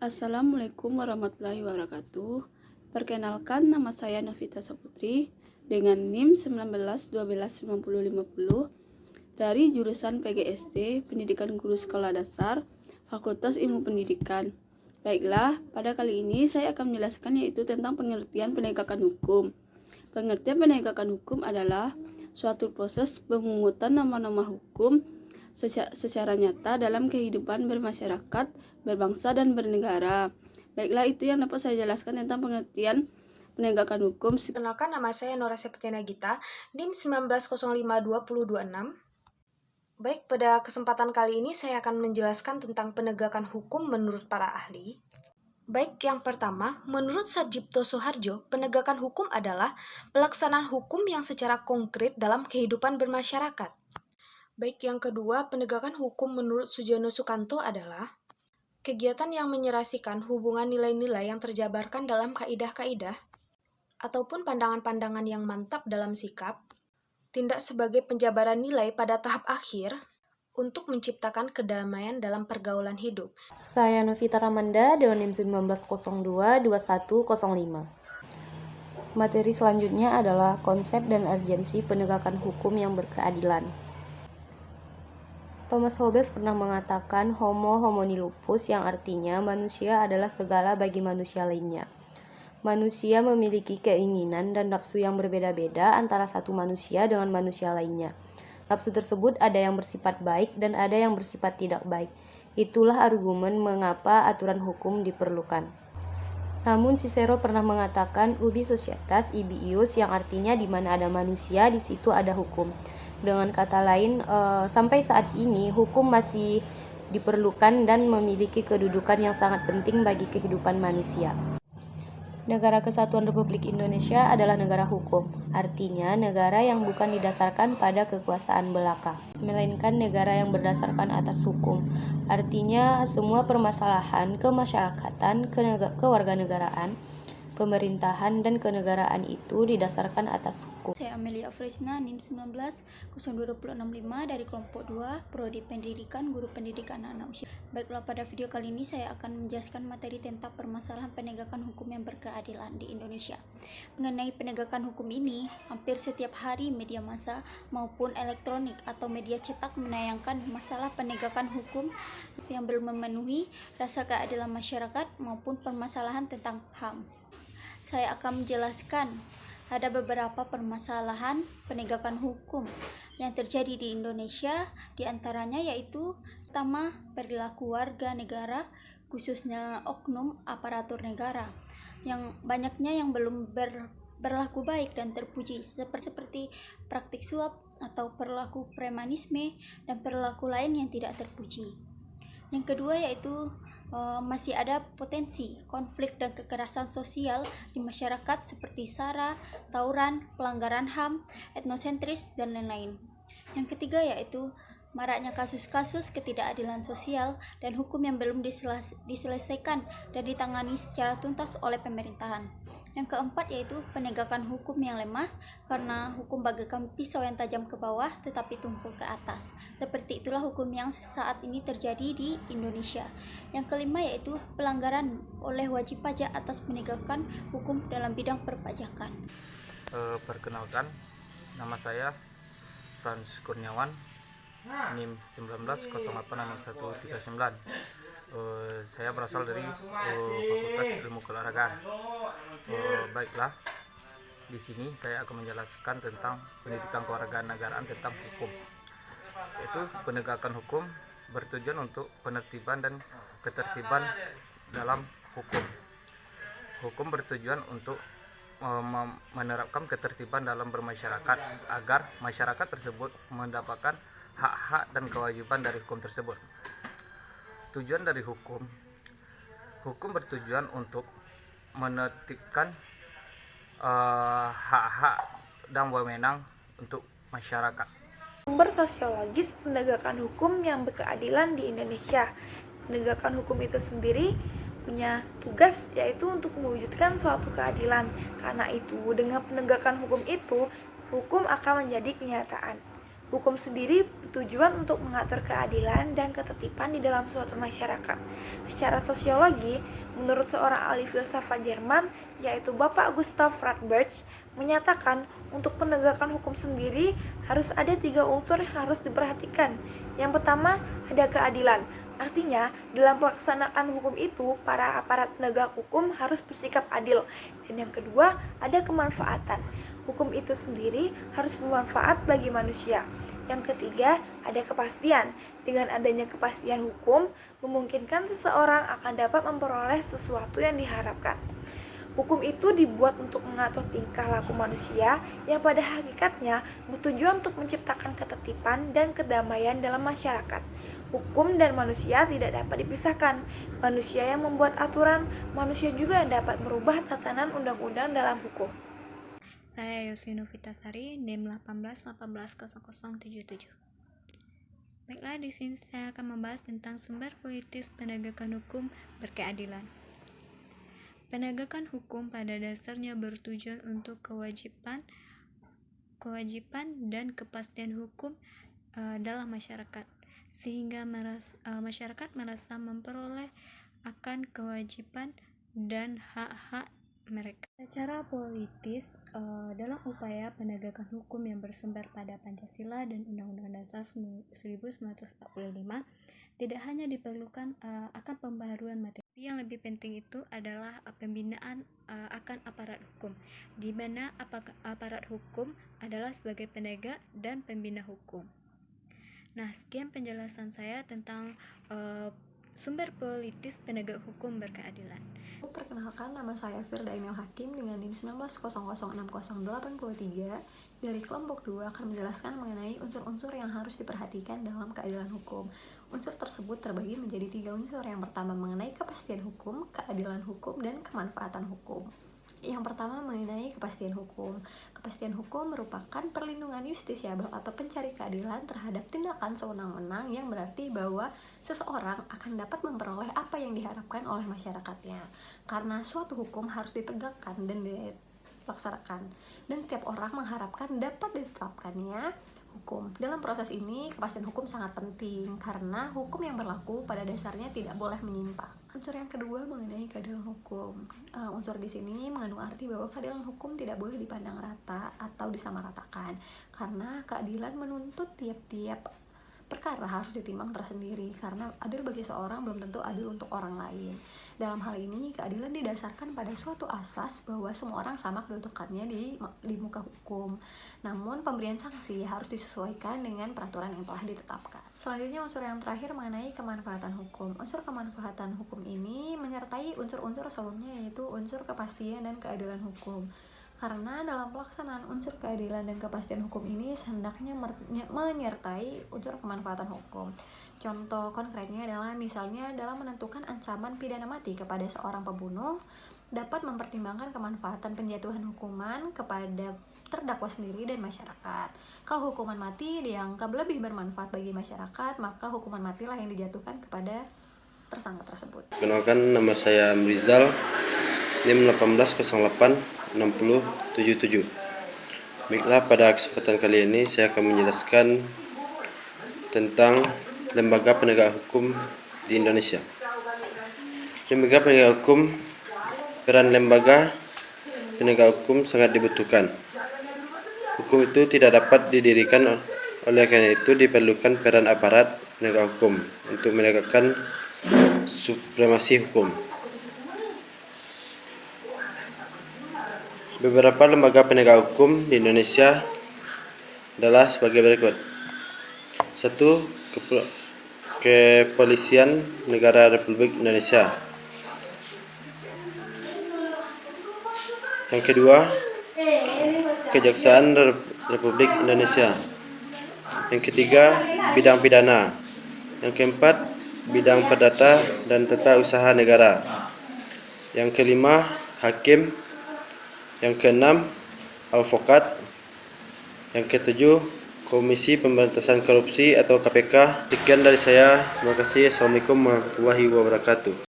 Assalamualaikum warahmatullahi wabarakatuh. Perkenalkan, nama saya Novita Saputri dengan NIM 19129050 dari jurusan PGSD Pendidikan Guru Sekolah Dasar Fakultas Ilmu Pendidikan. Baiklah, pada kali ini saya akan menjelaskan yaitu tentang pengertian penegakan hukum. Pengertian penegakan hukum adalah suatu proses pemungutan nama-nama hukum secara nyata dalam kehidupan bermasyarakat, berbangsa, dan bernegara. Baiklah, itu yang dapat saya jelaskan tentang pengertian penegakan hukum. Perkenalkan, nama saya Nora Septiana Gita, NIM 19052026. Baik, pada kesempatan kali ini saya akan menjelaskan tentang penegakan hukum menurut para ahli. Baik, yang pertama, menurut Sadjipto Soeharjo, penegakan hukum adalah pelaksanaan hukum yang secara konkret dalam kehidupan bermasyarakat. Baik, yang kedua, penegakan hukum menurut Sujono Sukanto adalah kegiatan yang menyerasikan hubungan nilai-nilai yang terjabarkan dalam kaidah-kaidah ataupun pandangan-pandangan yang mantap dalam sikap, tindak sebagai penjabaran nilai pada tahap akhir untuk menciptakan kedamaian dalam pergaulan hidup. Saya Novita Ramanda dengan NIM 19022105. Materi selanjutnya adalah konsep dan urgensi penegakan hukum yang berkeadilan. Thomas Hobbes pernah mengatakan homo homini lupus, yang artinya manusia adalah segala bagi manusia lainnya. Manusia memiliki keinginan dan nafsu yang berbeda-beda antara satu manusia dengan manusia lainnya. Nafsu tersebut ada yang bersifat baik dan ada yang bersifat tidak baik. Itulah argumen mengapa aturan hukum diperlukan. Namun Cicero pernah mengatakan ubi societas ibi ius, yang artinya di mana ada manusia di situ ada hukum. Dengan kata lain, sampai saat ini hukum masih diperlukan dan memiliki kedudukan yang sangat penting bagi kehidupan manusia. Negara Kesatuan Republik Indonesia adalah negara hukum, artinya negara yang bukan didasarkan pada kekuasaan belaka, melainkan negara yang berdasarkan atas hukum. Artinya semua permasalahan kemasyarakatan, kewarganegaraan, pemerintahan, dan kenegaraan itu didasarkan atas hukum. Saya Amelia Frisna, NIM 19022065 dari kelompok 2, Prodi Pendidikan Guru Pendidikan Anak Usia. Baiklah, pada video kali ini saya akan menjelaskan materi tentang permasalahan penegakan hukum yang berkeadilan di Indonesia. Mengenai penegakan hukum ini, hampir setiap hari media massa maupun elektronik atau media cetak menayangkan masalah penegakan hukum yang belum memenuhi rasa keadilan masyarakat maupun permasalahan tentang HAM. Saya akan menjelaskan ada beberapa permasalahan penegakan hukum yang terjadi di Indonesia, diantaranya yaitu pertama, perilaku warga negara, khususnya oknum aparatur negara, yang banyaknya yang belum berlaku baik dan terpuji, seperti praktik suap atau perilaku premanisme dan perilaku lain yang tidak terpuji. Yang kedua yaitu masih ada potensi konflik dan kekerasan sosial di masyarakat seperti SARA, tawuran, pelanggaran HAM, etnosentris, dan lain-lain. Yang ketiga yaitu maraknya kasus-kasus ketidakadilan sosial dan hukum yang belum diselesaikan dan ditangani secara tuntas oleh pemerintahan. Yang keempat yaitu penegakan hukum yang lemah karena hukum bagaikan pisau yang tajam ke bawah tetapi tumpul ke atas. Seperti itulah hukum yang saat ini terjadi di Indonesia. Yang kelima yaitu pelanggaran oleh wajib pajak atas penegakan hukum dalam bidang perpajakan. Perkenalkan, nama saya Frans Kurniawan, NIM 19086139. Saya berasal dari Fakultas Ilmu Keolahragaan. Baiklah, di sini saya akan menjelaskan tentang pendidikan kewarganegaraan tentang hukum. Yaitu penegakan hukum bertujuan untuk penertiban dan ketertiban dalam hukum. Hukum bertujuan untuk menerapkan ketertiban dalam bermasyarakat agar masyarakat tersebut mendapatkan hak-hak dan kewajiban dari hukum tersebut. Tujuan dari hukum bertujuan untuk menertibkan hak-hak dan wewenang untuk masyarakat. Sumber sosiologis penegakan hukum yang berkeadilan di Indonesia. Penegakan hukum itu sendiri punya tugas yaitu untuk mewujudkan suatu keadilan. Karena itu, dengan penegakan hukum itu, hukum akan menjadi kenyataan. Hukum sendiri bertujuan untuk mengatur keadilan dan ketertiban di dalam suatu masyarakat. Secara sosiologi, menurut seorang ahli filsafat Jerman, yaitu Bapak Gustav Radbert, menyatakan untuk penegakan hukum sendiri harus ada 3 unsur yang harus diperhatikan. Yang pertama, ada keadilan. Artinya, dalam pelaksanaan hukum itu, para aparat penegak hukum harus bersikap adil. Dan yang kedua, ada kemanfaatan. Hukum itu sendiri harus bermanfaat bagi manusia. Yang ketiga, ada kepastian. Dengan adanya kepastian hukum, memungkinkan seseorang akan dapat memperoleh sesuatu yang diharapkan. Hukum itu dibuat untuk mengatur tingkah laku manusia yang pada hakikatnya bertujuan untuk menciptakan ketertiban dan kedamaian dalam masyarakat. Hukum dan manusia tidak dapat dipisahkan. Manusia yang membuat aturan, manusia juga yang dapat merubah tatanan undang-undang dalam hukum. Saya Yosino Vitasari, NIM 18180077. Baiklah, di sini saya akan membahas tentang sumber politis penegakan hukum berkeadilan. Penegakan hukum pada dasarnya bertujuan untuk kewajiban dan kepastian hukum dalam masyarakat, sehingga masyarakat merasa memperoleh akan kewajiban dan hak-hak mereka. Secara politis, dalam upaya penegakan hukum yang bersumber pada Pancasila dan Undang-Undang Dasar 1945, tidak hanya diperlukan akan pembaharuan materi. Yang lebih penting itu adalah pembinaan akan aparat hukum, di mana aparat hukum adalah sebagai penegak dan pembina hukum. Nah, sekian penjelasan saya tentang sumber politis penegak hukum berkeadilan. Perkenalkan, nama saya Firda Inel Hakim dengan NIM 19006083 dari kelompok 2 akan menjelaskan mengenai unsur-unsur yang harus diperhatikan dalam keadilan hukum. Unsur tersebut terbagi menjadi 3 unsur. Yang pertama mengenai kepastian hukum, keadilan hukum, dan kemanfaatan hukum. Yang pertama mengenai kepastian hukum. Kepastian hukum merupakan perlindungan justisiabel atau pencari keadilan terhadap tindakan sewenang-wenang yang berarti bahwa seseorang akan dapat memperoleh apa yang diharapkan oleh masyarakatnya. Karena suatu hukum harus ditegakkan dan dilaksanakan, dan setiap orang mengharapkan dapat ditetapkannya hukum. Dalam proses ini, kepastian hukum sangat penting karena hukum yang berlaku pada dasarnya tidak boleh menyimpang. Unsur yang kedua mengenai keadilan hukum. Unsur di sini mengandung arti bahwa keadilan hukum tidak boleh dipandang rata atau disamaratakan, karena keadilan menuntut tiap-tiap perkara harus ditimbang tersendiri, karena adil bagi seorang belum tentu adil untuk orang lain. Dalam hal ini, keadilan didasarkan pada suatu asas bahwa semua orang sama kedudukannya di muka hukum. Namun, pemberian sanksi harus disesuaikan dengan peraturan yang telah ditetapkan. Selanjutnya, unsur yang terakhir mengenai kemanfaatan hukum. Unsur kemanfaatan hukum ini menyertai unsur-unsur sebelumnya, yaitu unsur kepastian dan keadilan hukum. Karena dalam pelaksanaan unsur keadilan dan kepastian hukum ini hendaknya menyertai unsur kemanfaatan hukum. Contoh konkretnya adalah misalnya dalam menentukan ancaman pidana mati kepada seorang pembunuh, dapat mempertimbangkan kemanfaatan penjatuhan hukuman kepada terdakwa sendiri dan masyarakat. Kalau hukuman mati dianggap lebih bermanfaat bagi masyarakat, maka hukuman matilah yang dijatuhkan kepada tersangka tersebut. Kenalkan, nama saya Amrizal, NIM 18086077. Baiklah, pada kesempatan kali ini saya akan menjelaskan tentang lembaga penegak hukum di Indonesia. Lembaga penegak hukum, peran lembaga penegak hukum sangat dibutuhkan. Hukum itu tidak dapat didirikan, oleh karena itu diperlukan peran aparat penegak hukum untuk menegakkan supremasi hukum. Beberapa lembaga penegak hukum di Indonesia adalah sebagai berikut. 1. Kepolisian Negara Republik Indonesia. Yang kedua, Kejaksaan Republik Indonesia. Yang ketiga, bidang pidana. Yang keempat, bidang perdata dan tata usaha negara. Yang kelima, hakim. Yang keenam, advokat. Yang ketujuh, Komisi Pemberantasan Korupsi atau KPK. Sekian dari saya. Terima kasih. Assalamualaikum warahmatullahi wabarakatuh.